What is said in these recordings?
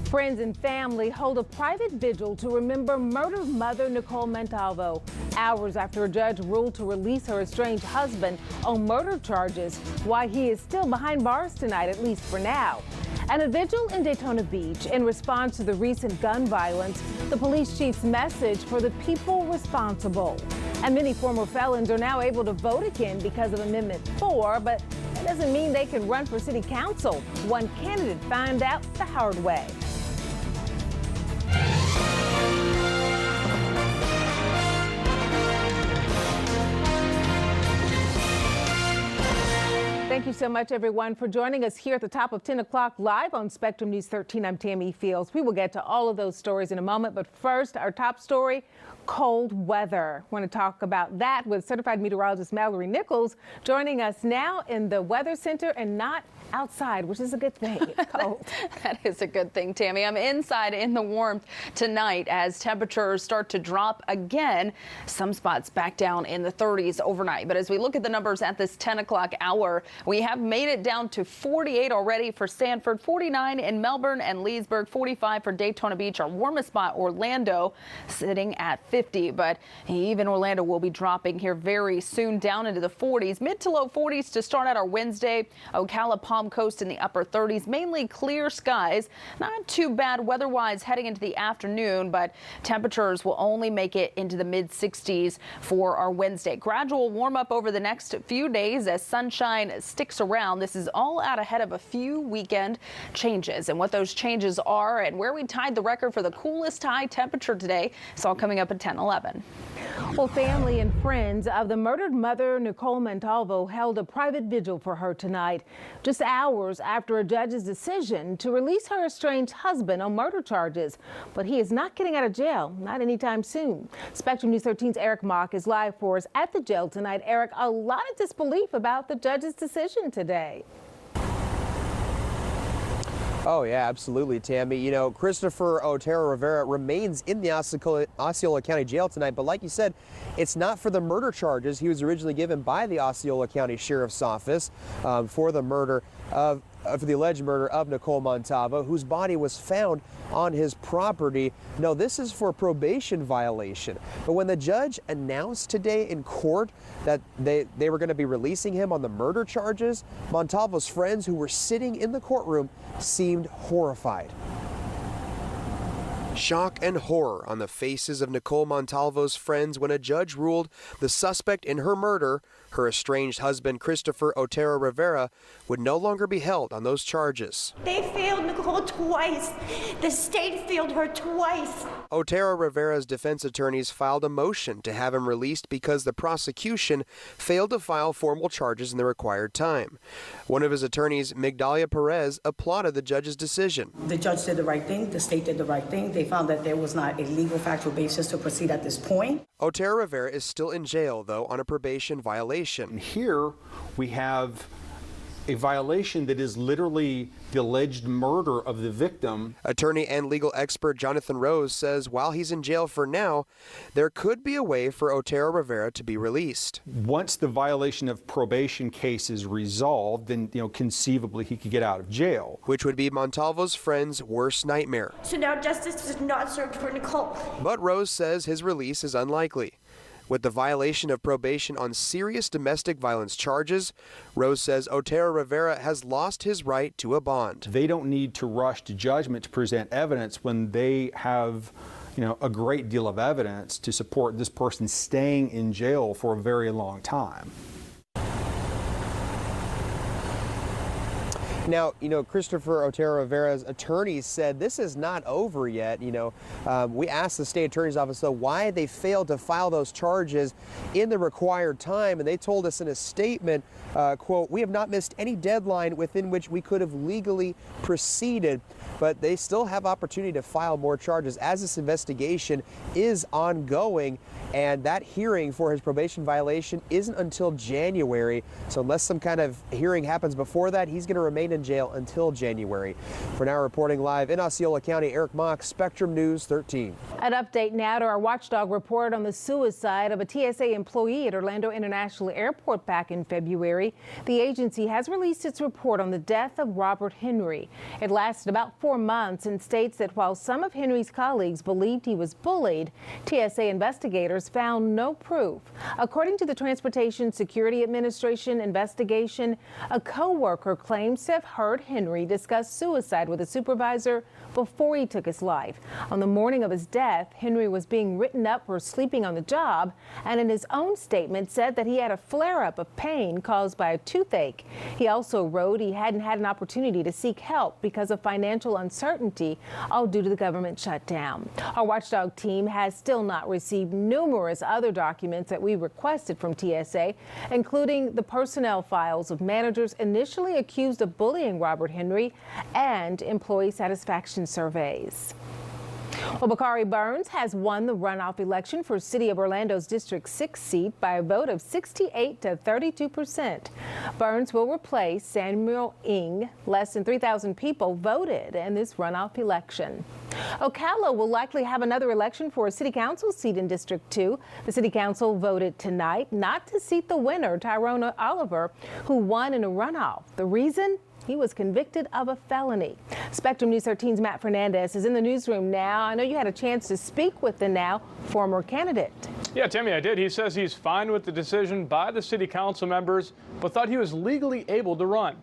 Friends and family hold a private vigil to remember murdered mother Nicole Montalvo, hours after a judge ruled to release her estranged husband on murder charges. Why he is still behind bars tonight, at least for now. And a vigil in Daytona Beach in response to the recent gun violence, the police chief's message for the people responsible. And many former felons are now able to vote again because of Amendment 4, but that doesn't mean they can run for city council. One candidate found out the hard way. Thank you so much, everyone, for joining us here at the top of 10 o'clock live on Spectrum News 13. I'm Tammy Fields. We will get to all of those stories in a moment, but first, our top story, cold weather. I want to talk about that with certified meteorologist Mallory Nichols joining us now in the Weather Center and not outside, which is a good thing. It's cold. That is a good thing, Tammy. I'm inside in the warmth tonight as temperatures start to drop again. Some spots back down in the 30s overnight. But as we look at the numbers at this 10 o'clock hour, we have made it down to 48 already for Sanford, 49 in Melbourne and Leesburg, 45 for Daytona Beach. Our warmest spot, Orlando, sitting at 50. But even Orlando will be dropping here very soon down into the 40s, mid to low 40s to start out our Wednesday. Ocala, Palm Coast in the upper 30s, mainly clear skies. Not too bad weather-wise heading into the afternoon, but temperatures will only make it into the mid 60s for our Wednesday. Gradual warm up over the next few days as sunshine sticks around. This is all out ahead of a few weekend changes, and what those changes are and where we tied the record for the coolest high temperature today. It's all coming up at 10:11. Well, family and friends of the murdered mother Nicole Montalvo held a private vigil for her tonight, just hours after a judge's decision to release her estranged husband on murder charges. But he is not getting out of jail, not anytime soon. Spectrum News 13's Eric Mock is live for us at the jail tonight. Eric, a lot of disbelief about the judge's decision today. Oh, yeah, absolutely, Tammy. You know, Christopher Otero Rivera remains in the Osceola County Jail tonight, but like you said, it's not for the murder charges he was originally given by the Osceola County Sheriff's Office for the alleged murder of Nicole Montalvo, whose body was found on his property. No, this is for probation violation. But when the judge announced today in court that they were going to be releasing him on the murder charges, Montalvo's friends who were sitting in the courtroom seemed horrified. Shock and horror on the faces of Nicole Montalvo's friends when a judge ruled the suspect in her murder, her estranged husband Christopher Otero Rivera, would no longer be held on those charges. They failed Nicole twice. The state failed her twice. Otero Rivera's defense attorneys filed a motion to have him released because the prosecution failed to file formal charges in the required time. One of his attorneys, Migdalia Perez, applauded the judge's decision. The judge did the right thing. The state did the right thing. They found that there was not a legal factual basis to proceed at this point. Otero Rivera is still in jail, though, on a probation violation. And here we have a violation that is literally the alleged murder of the victim. Attorney and legal expert Jonathan Rose says while he's in jail for now, there could be a way for Otero Rivera to be released. Once the violation of probation case is resolved, then conceivably he could get out of jail. Which would be Montalvo's friend's worst nightmare. So now justice is not served for Nicole. But Rose says his release is unlikely. With the violation of probation on serious domestic violence charges, Rose says Otero Rivera has lost his right to a bond. They don't need to rush to judgment to present evidence when they have, a great deal of evidence to support this person staying in jail for a very long time. Now, Christopher Otero Rivera's attorneys said this is not over yet. We asked the state attorney's office, though, why they failed to file those charges in the required time. And they told us in a statement, quote, "We have not missed any deadline within which we could have legally proceeded." But they still have opportunity to file more charges as this investigation is ongoing. And that hearing for his probation violation isn't until January. So unless some kind of hearing happens before that, he's going to remain in in jail until January. For now, reporting live in Osceola County, Eric Mock, Spectrum News 13. An update now to our watchdog report on the suicide of a TSA employee at Orlando International Airport back in February. The agency has released its report on the death of Robert Henry. It lasted about 4 months and states that while some of Henry's colleagues believed he was bullied, TSA investigators found no proof. According to the Transportation Security Administration investigation, a co-worker claims to have heard Henry discuss suicide with a supervisor before he took his life. On the morning of his death, Henry was being written up for sleeping on the job, and in his own statement said that he had a flare-up of pain caused by a toothache. He also wrote he hadn't had an opportunity to seek help because of financial uncertainty, all due to the government shutdown. Our watchdog team has still not received numerous other documents that we requested from TSA, including the personnel files of managers initially accused of bullying Robert Henry and employee satisfaction surveys. Well, Bakari Burns has won the runoff election for City of Orlando's District 6 seat by a vote of 68 to 32%. Burns will replace Samuel Ng. Less than 3,000 people voted in this runoff election. Ocala will likely have another election for a city council seat in District 2. The city council voted tonight not to seat the winner, Tyrone Oliver, who won in a runoff. The reason? He was convicted of a felony. Spectrum News 13's Matt Fernandez is in the newsroom now. I know you had a chance to speak with the now former candidate. Yeah, Tammy, I did. He says he's fine with the decision by the city council members, but thought he was legally able to run.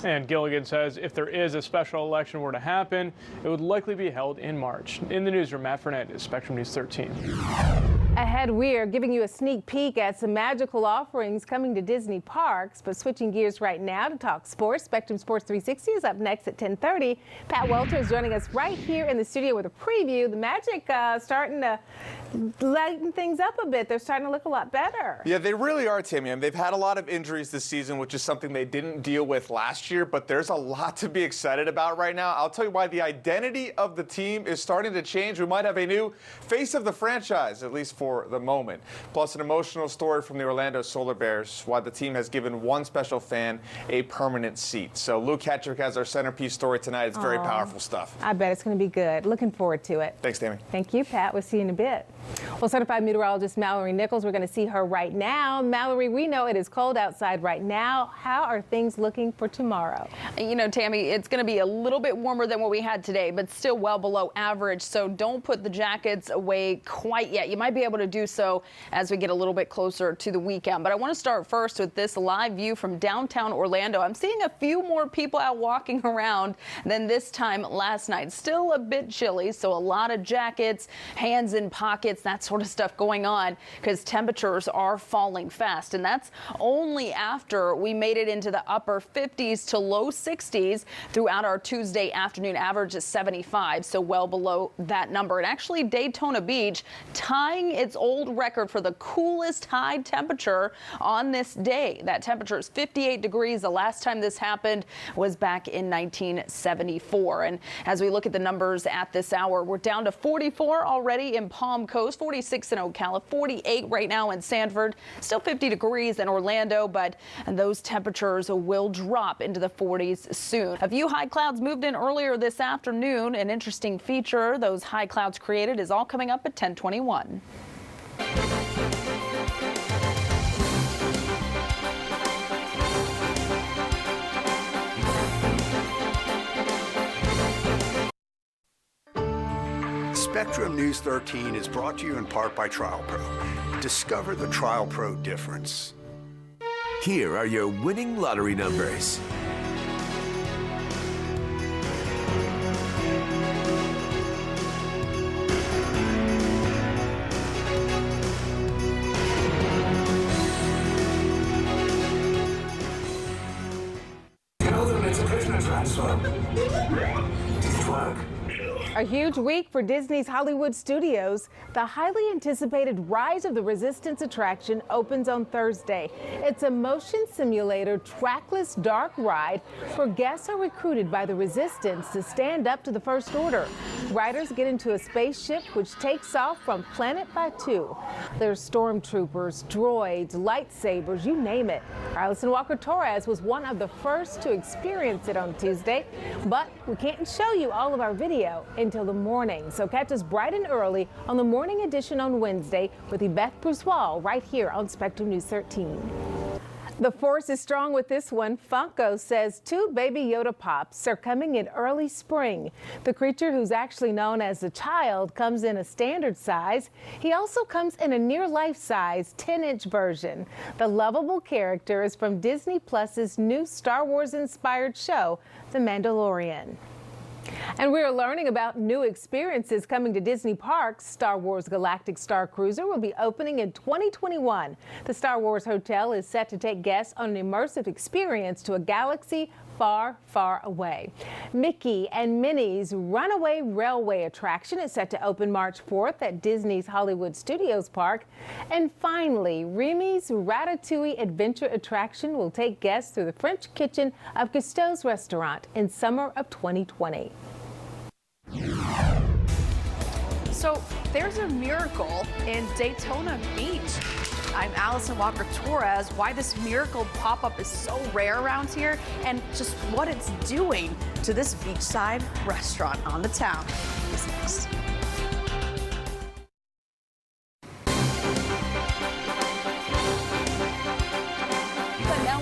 And Gilligan says if there is a special election were to happen, it would likely be held in March. In the newsroom, Matt Fernandez, Spectrum News 13. Ahead, we are giving you a sneak peek at some magical offerings coming to Disney parks. But switching gears right now to talk sports. Spectrum Sports 360 is up next at 10:30. Pat Welter is joining us right here in the studio with a preview. The Magic starting to lighten things up a bit. They're starting to look a lot better. Yeah, they really are, Tammy. And they've had a lot of injuries this season, which is something they didn't deal with last year. But there's a lot to be excited about right now. I'll tell you why the identity of the team is starting to change. We might have a new face of the franchise, at least for the moment. Plus an emotional story from the Orlando Solar Bears, why the team has given one special fan a permanent seat. So Luke Hattrick has our centerpiece story tonight. It's very powerful stuff. I bet it's going to be good. Looking forward to it. Thanks, Tammy. Thank you, Pat. We'll see you in a bit. Well, certified meteorologist Mallory Nichols, we're going to see her right now. Mallory, we know it is cold outside right now. How are things looking for tomorrow? You know, Tammy, it's going to be a little bit warmer than what we had today, but still well below average. So don't put the jackets away quite yet. You might be able to do so as we get a little bit closer to the weekend. But I want to start first with this live view from downtown Orlando. I'm seeing a few more people out walking around than this time last night. Still a bit chilly, so a lot of jackets, hands in pockets, that sort of stuff going on because temperatures are falling fast. And that's only after we made it into the upper 50s to low 60s throughout our Tuesday afternoon. Average is 75, so well below that number. And actually Daytona Beach tying its old record for the coolest high temperature on this day. That temperature is 58 degrees. The last time this happened was back in 1974. And as we look at the numbers at this hour, we're down to 44 already in Palm Coast, 46 in Ocala, 48 right now in Sanford, still 50 degrees in Orlando, but those temperatures will drop into the 40s soon. A few high clouds moved in earlier this afternoon. An interesting feature those high clouds created is all coming up at 10:21. Spectrum News 13 is brought to you in part by Trial Pro. Discover the Trial Pro difference. Here are your winning lottery numbers. A huge week for Disney's Hollywood Studios. The highly anticipated Rise of the Resistance attraction opens on Thursday. It's a motion simulator trackless dark ride where guests are recruited by the Resistance to stand up to the First Order. Riders get into a spaceship which takes off from Planet Batu. There's stormtroopers, droids, lightsabers, you name it. Alison Walker-Torres was one of the first to experience it on Tuesday, but we can't show you all of our video until the morning. So catch us bright and early on the morning edition on Wednesday with Beth Bruswell right here on Spectrum News 13. The force is strong with this one. Funko says 2 Baby Yoda Pops are coming in early spring. The creature, who's actually known as the Child, comes in a standard size. He also comes in a near-life size 10-inch version. The lovable character is from Disney Plus's new Star Wars-inspired show, The Mandalorian. And we're learning about new experiences coming to Disney parks. Star Wars Galactic Star Cruiser will be opening in 2021. The Star Wars Hotel is set to take guests on an immersive experience to a galaxy far, far away. Mickey and Minnie's Runaway Railway attraction is set to open March 4th at Disney's Hollywood Studios Park. And finally, Remy's Ratatouille Adventure attraction will take guests through the French kitchen of Cousteau's restaurant in summer of 2020. So there's a miracle in Daytona Beach. I'm Alison Walker-Torres. Why this miracle pop-up is so rare around here and just what it's doing to this beachside restaurant on the town is next.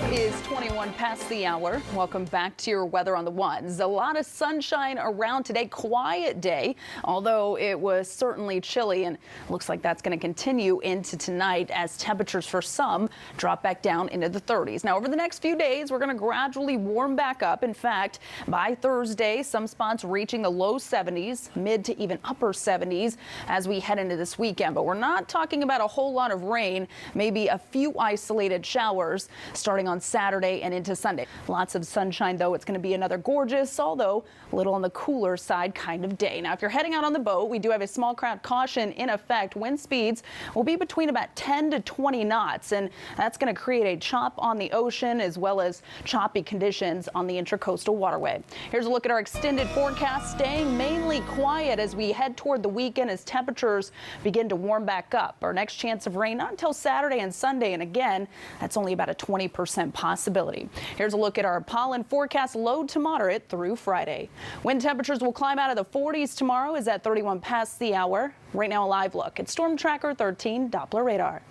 Is 21 past the hour. Welcome back to your weather on the ones. A lot of sunshine around today. Quiet day, although it was certainly chilly, and looks like that's going to continue into tonight as temperatures for some drop back down into the 30s. Now, over the next few days, we're going to gradually warm back up. In fact, by Thursday, some spots reaching the low 70s, mid to even upper 70s as we head into this weekend. But we're not talking about a whole lot of rain, maybe a few isolated showers starting on Saturday and into Sunday. Lots of sunshine, though. It's going to be another gorgeous, although a little on the cooler side kind of day. Now, if you're heading out on the boat, we do have a small crowd caution in effect. Wind speeds will be between about 10 to 20 knots, and that's going to create a chop on the ocean as well as choppy conditions on the intracoastal waterway. Here's a look at our extended forecast, staying mainly quiet as we head toward the weekend as temperatures begin to warm back up. Our next chance of rain not until Saturday and Sunday, and again, that's only about a 20% possibility. Here's a look at our pollen forecast, low to moderate through Friday. Wind temperatures will climb out of the 40s tomorrow is at 31 past the hour. Right now, a live look at Storm Tracker 13 Doppler radar.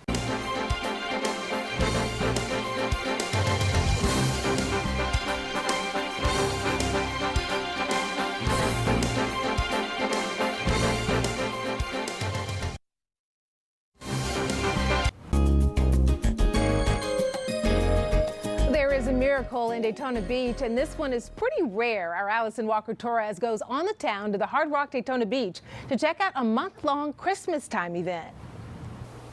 Miracle in Daytona Beach, and this one is pretty rare. Our Alison Walker-Torres goes on the town to the Hard Rock Daytona Beach to check out a month-long Christmas time event.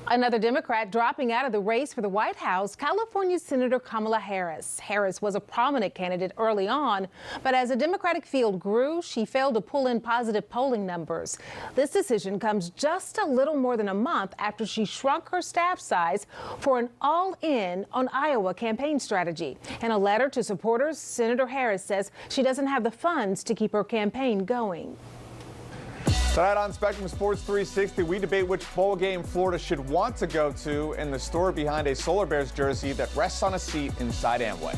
Another Democrat dropping out of the race for the White House, California Senator Kamala Harris. Harris was a prominent candidate early on, but as the Democratic field grew, she failed to pull in positive polling numbers. This decision comes just a little more than a month after she shrunk her staff size for an all-in on Iowa campaign strategy. In a letter to supporters, Senator Harris says she doesn't have the funds to keep her campaign going. Tonight on Spectrum Sports 360, we debate which bowl game Florida should want to go to and the story behind a Solar Bears jersey that rests on a seat inside Amway.